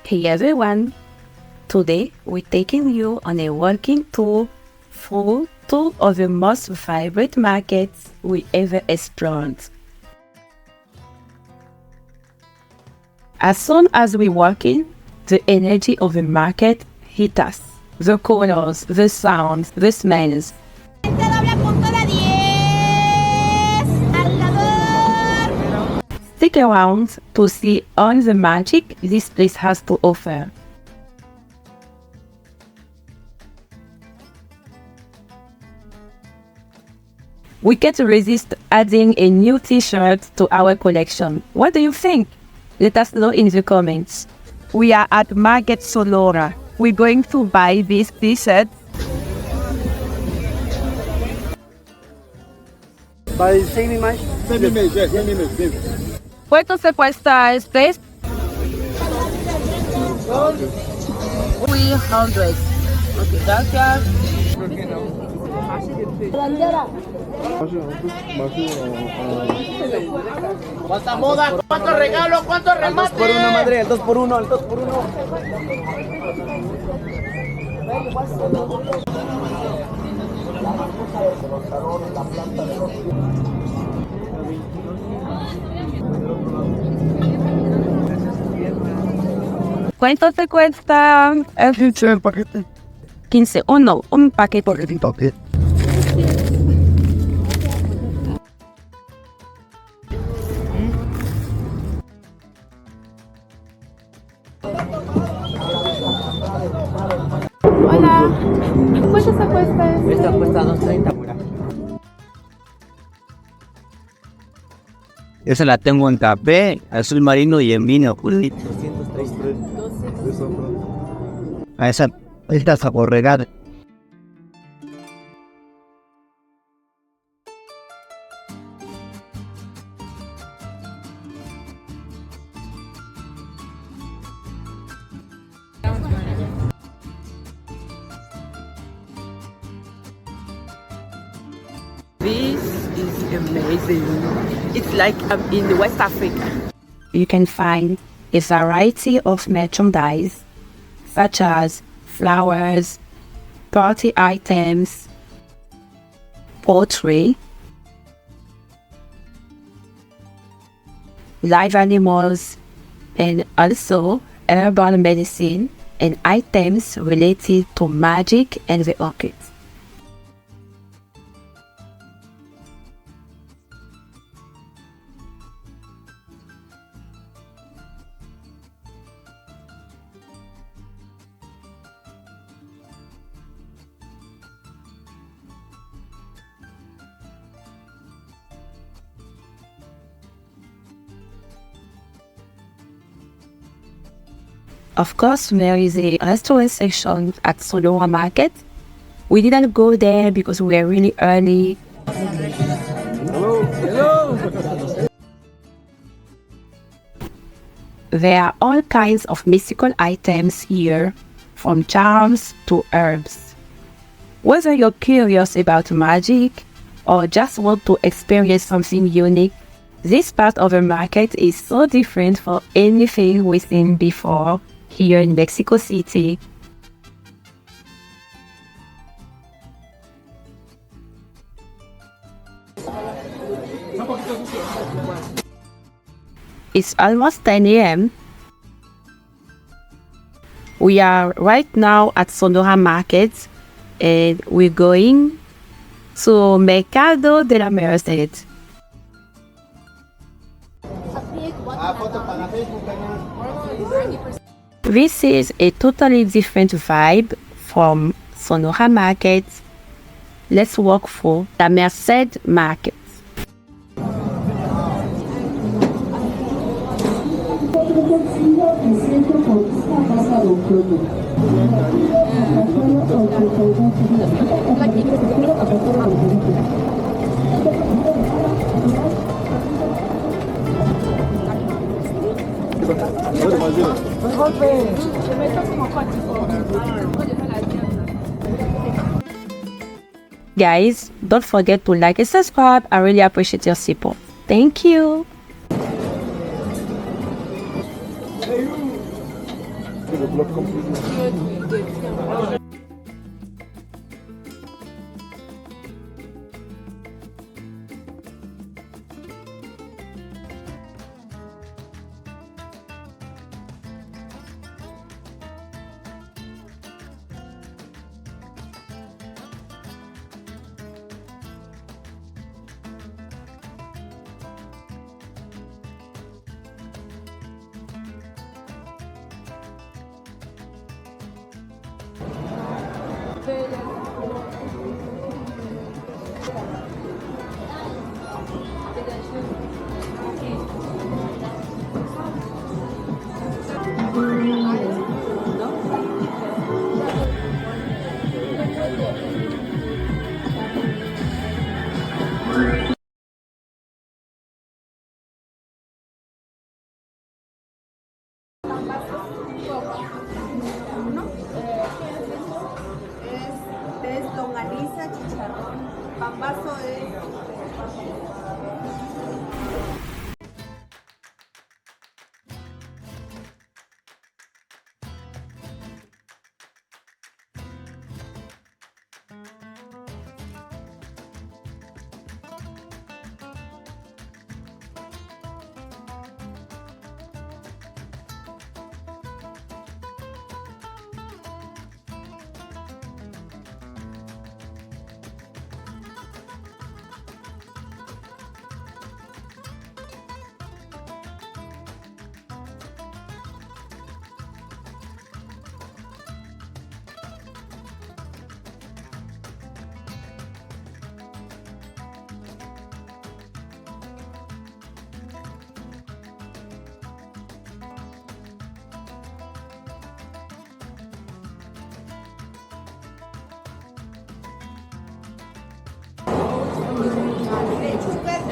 Hey everyone! Today we're taking you on a walking tour through two of the most vibrant markets we ever explored. As soon as we walk in, the energy of the market hit us. The colors, the sounds, the smells. Stick around to see all the magic this place has to offer. We can't resist adding a new t-shirt to our collection. What do you think? Let us know in the comments. We are at Market Sonora. We're going to buy this t-shirt. By same image? Same image, yes, same image. ¿Cuánto se cuesta este? 300. Okay, gracias. ¿Cuánta moda? ¿Cuántos regalos? ¿Cuántos remates? Al 2 por 1, madre, al 2 por 1, al 2 por 1. ¿Cuánto te cuesta el paquete? 15. Oh no, un paquete. Hola. ¿Cuánto se cuesta? Esta cuesta 230, mira. Esa la tengo en café, azul marino y en vino. 230. A esa está borregada. This is amazing. It's like in West Africa. You can find a variety of merchandise such as flowers, party items, pottery, live animals, and also herbal medicine and items related to magic and the occult. Of course, there is a restaurant section at Sonora Market. We didn't go there because we were really early. There are all kinds of mystical items here, from charms to herbs. Whether you're curious about magic or just want to experience something unique, this part of the market is so different from anything we've seen before here in Mexico City. It's almost 10 a.m. We are right now at Sonora Market and we're going to Mercado de la Merced. This is a totally different vibe from Sonora Market. Let's walk through the Merced Market. Guys, don't forget to like and subscribe. I really appreciate your support. Thank you. the block completely. Es longaniza, chicharrón, pambazo es...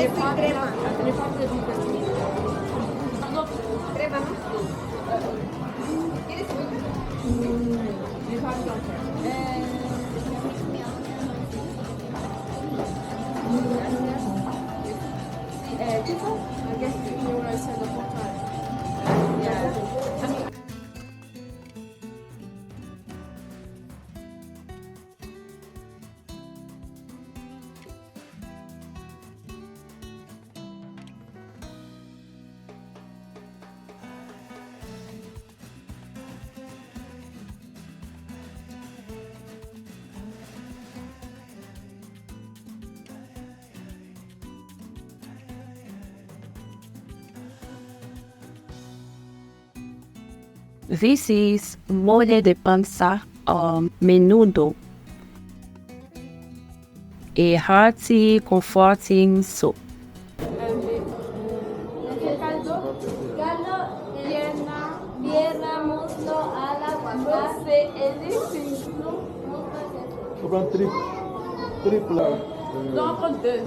Crema. Crema, ¿no? ¿Quieres This is mole de panza or menudo, a hearty, comforting soup. Triple. Non, prends deux.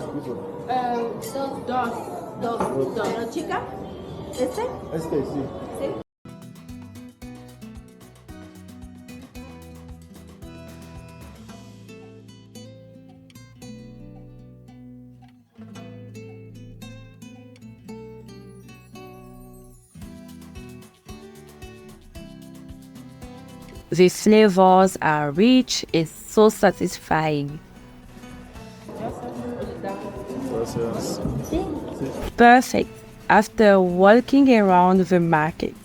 Dos. Chica? Este? Este, sí. The flavors are rich, it's so satisfying. Gracias. Perfect after walking around the market.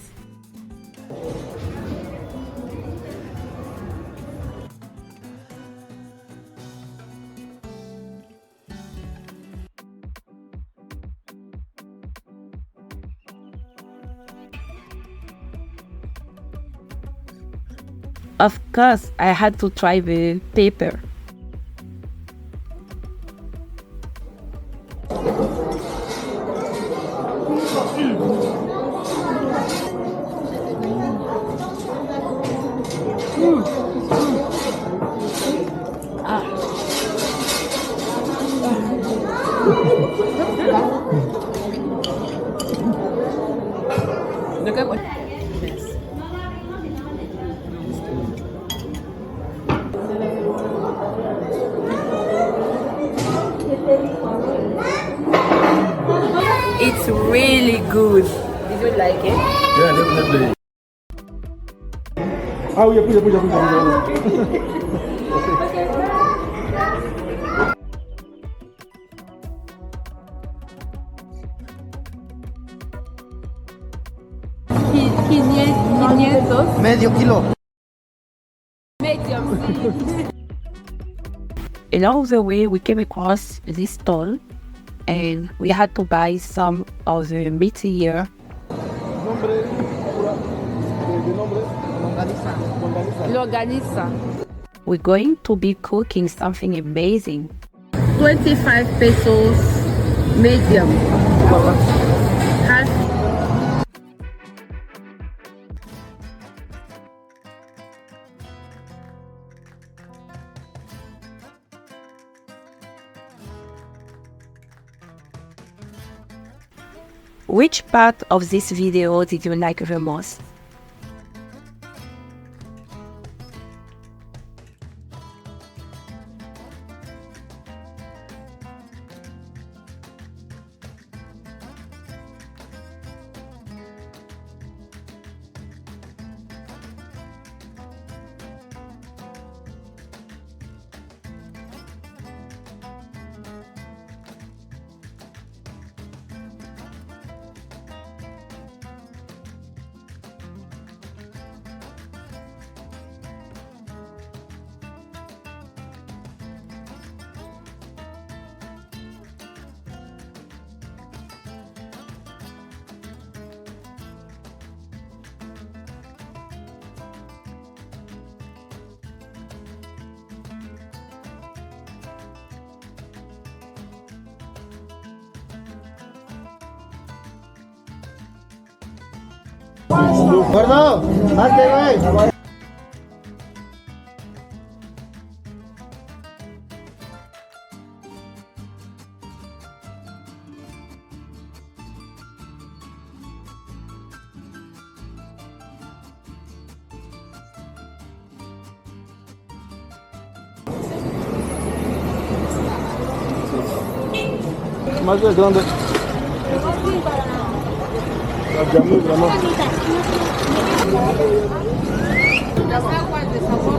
Of course, I had to try the paper. It's really good. Did you like it? Yeah, definitely. Ah, ya puya, puya, puya, puya. Medio kilo. Along the way, we came across this stall and we had to buy some of the meat here. Longaniza. We're going to be cooking something amazing. 25 pesos medium. Half. Which part of this video did you like the most? Gordo, hazte, güey. Más de grande. Ya muy grande. Las aguas de sabor.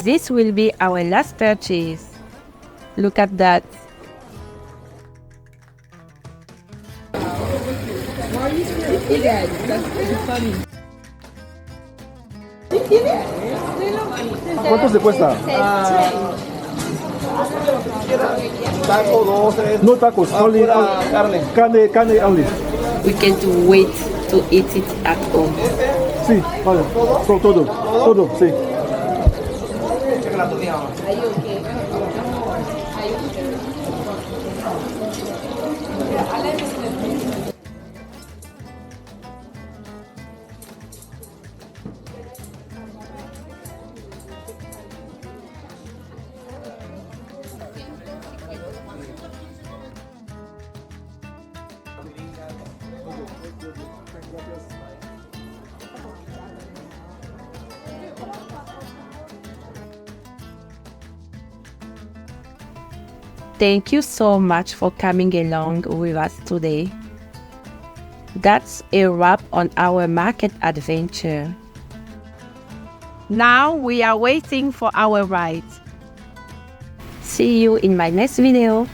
This will be our last purchase. Look at that. ¿Cuánto se cuesta? No tacos, only carne only. We can't wait to eat it at home. Sí, vale. Todo, sí. Thank you so much for coming along with us today. That's a wrap on our market adventure. Now we are waiting for our ride. See you in my next video.